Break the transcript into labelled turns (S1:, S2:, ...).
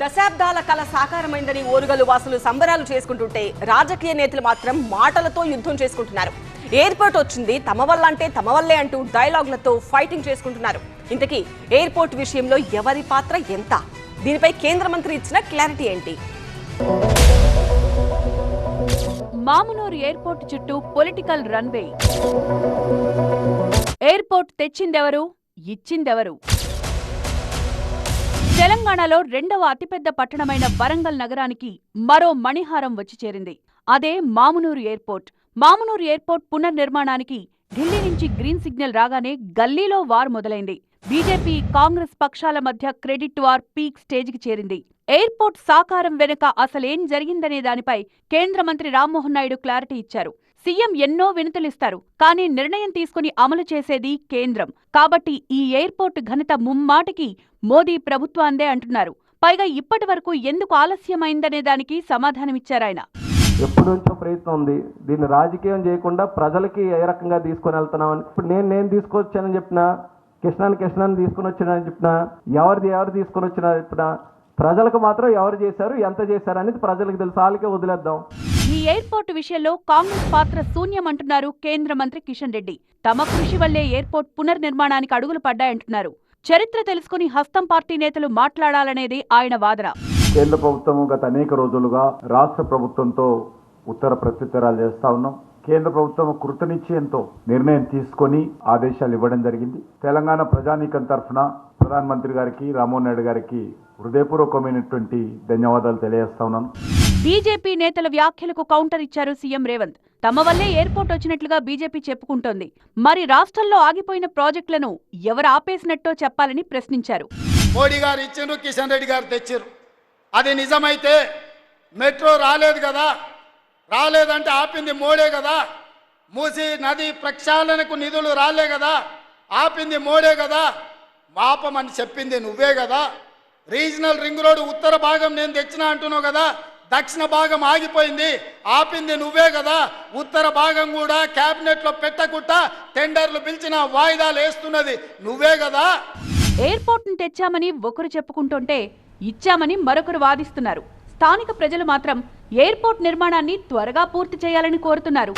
S1: దశాబ్దాల కల సాకారమైందని ఓరుగలు వాసులు సంబరాలు చేసుకుంటుంటే రాజకీయ నేతలు మాత్రం మాటలతో యుద్ధం చేసుకుంటున్నారు. ఎయిర్పోర్ట్ వచ్చింది తమ వల్ల అంటే తమ వల్లే అంటూ డైలాగులతో ఫైటింగ్ చేసుకుంటున్నారు. ఇంతకీ ఎయిర్పోర్ట్ విషయంలో ఎవరి పాత్ర ఎంత? దీనిపై కేంద్ర మంత్రి ఇచ్చిన క్లారిటీ ఏంటి?
S2: మామునూరు ఎయిర్పోర్ట్ చుట్టూ పొలిటికల్ రన్వే. ఎయిర్పోర్ట్ తెచ్చిందెవరు, ఇచ్చిందెవరు? తెలంగాణలో రెండవ అతిపెద్ద పట్టణమైన వరంగల్ నగరానికి మరో మణిహారం వచ్చి చేరింది. అదే మామునూరు ఎయిర్పోర్ట్. మామునూరు ఎయిర్పోర్ట్ పునర్నిర్మాణానికి ఢిల్లీ నుంచి గ్రీన్ సిగ్నల్ రాగానే గల్లీలో వార్ మొదలైంది. బీజేపీ, కాంగ్రెస్ పక్షాల మధ్య క్రెడిట్ వార్ పీక్ స్టేజ్కి చేరింది. ఎయిర్పోర్ట్ సాకారం వెనుక అసలేం జరిగిందనే దానిపై కేంద్ర మంత్రి రామ్మోహన్ నాయుడు క్లారిటీ ఇచ్చారు. సీఎం ఎన్నో వినతులిస్తారు, కానీ నిర్ణయం తీసుకుని అమలు చేసేది కేంద్రం. కాబట్టి ఈ ఎయిర్పోర్ట్ ఘనత ముమ్మాటికి మోదీ ప్రభుత్వాందే అంటున్నారు. పైగా ఇప్పటి వరకు ఎందుకు ఆలస్యమైందనే దానికి సమాధానమిచ్చారాయన.
S3: ఎప్పటి నుంచో ప్రయత్నం ఉంది. దీన్ని రాజకీయం చేయకుండా ప్రజలకి ఏ రకంగా తీసుకొని వెళ్తున్నామని. ఇప్పుడు నేను తీసుకొచ్చానని చెప్పినా, కృష్ణాన్ని తీసుకుని వచ్చానని చెప్పినా, ఎవరు తీసుకొని వచ్చినా చెప్పినా, ప్రజలకు మాత్రం ఎవరు చేశారు, ఎంత చేశారు అనేది ప్రజలకు తెలుసు. వాళ్ళకే వదిలేద్దాం.
S2: ఈ ఎయిర్పోర్ట్ విషయంలో కాంగ్రెస్ పాత్ర శూన్యమంటున్నారు కేంద్ర మంత్రి కిషన్ రెడ్డి. తమ కృషి వల్లే ఎయిర్పోర్ట్ పునర్నిర్మాణానికి అడుగులు పడ్డాయంటున్నారు. చరిత్ర తెలుసుకుని హస్తం పార్టీ నేతలు మాట్లాడాలనేది ఆయన వాదన.
S4: కేంద్ర ప్రభుత్వం గత అనేక రోజులుగా రాష్ట్ర ప్రభుత్వంతో ఉత్తర ప్రత్యుత్తరాలు చేస్తా ఉన్నాం. కేంద్ర ప్రభుత్వం కృతనిశ్చయంతో నిర్ణయం తీసుకొని ఆదేశాలు ఇవ్వడం జరిగింది. తెలంగాణ ప్రజానీకం తరఫున ప్రధానమంత్రి గారికి, రామ్మోహన్ నాయుడు గారికి హృదయపూర్వకమైనటువంటి ధన్యవాదాలు తెలియజేస్తా ఉన్నాను.
S2: బీజేపీ నేతల వ్యాఖ్యలకు కౌంటర్ ఇచ్చారు సీఎం రేవంత్. తమ వల్లే ఎయిర్పోర్ట్ వచ్చినట్లుగా బీజేపీ చెప్పుకుంటోంది. మరి రాష్ట్రంలో ఆగిపోయిన ప్రాజెక్టులను ఎవరు ఆపేసినట్టో చెప్పాలని ప్రశ్నించారు.
S5: మోడీ గారు ఇచ్చిండ్రు, కిషన్ రెడ్డి గారు తెచ్చిర్రు. అది నిజమైతే మెట్రో రాలేదు కదా, రాలేదంటే ఆపింది మోడే కదా. మూసీ నది ప్రక్షాళనకు నిధులు రాలే కదా, ఆపింది మోడే కదా. ఆపమని చెప్పింది నువ్వే కదా. రీజనల్ రింగ్ రోడ్డు ఉత్తర భాగం నేను తెచ్చినా అంటున్నావు కదా, దక్షిణ భాగం ఆగిపోయింది, ఆపింది నువ్వే కదా. ఉత్తర భాగం కూడా క్యాబినెట్లో పెట్టకుండా టెండర్లు పిలిచిన వాయిదాలు వేస్తున్నది నువ్వే కదా.
S2: ఎయిర్పోర్ట్ను తెచ్చామని ఒకరు చెప్పుకుంటుంటే ఇచ్చామని మరొకరు వాదిస్తున్నారు. స్థానిక ప్రజలు మాత్రం ఎయిర్పోర్ట్ నిర్మాణాన్ని త్వరగా పూర్తి చేయాలని కోరుతున్నారు.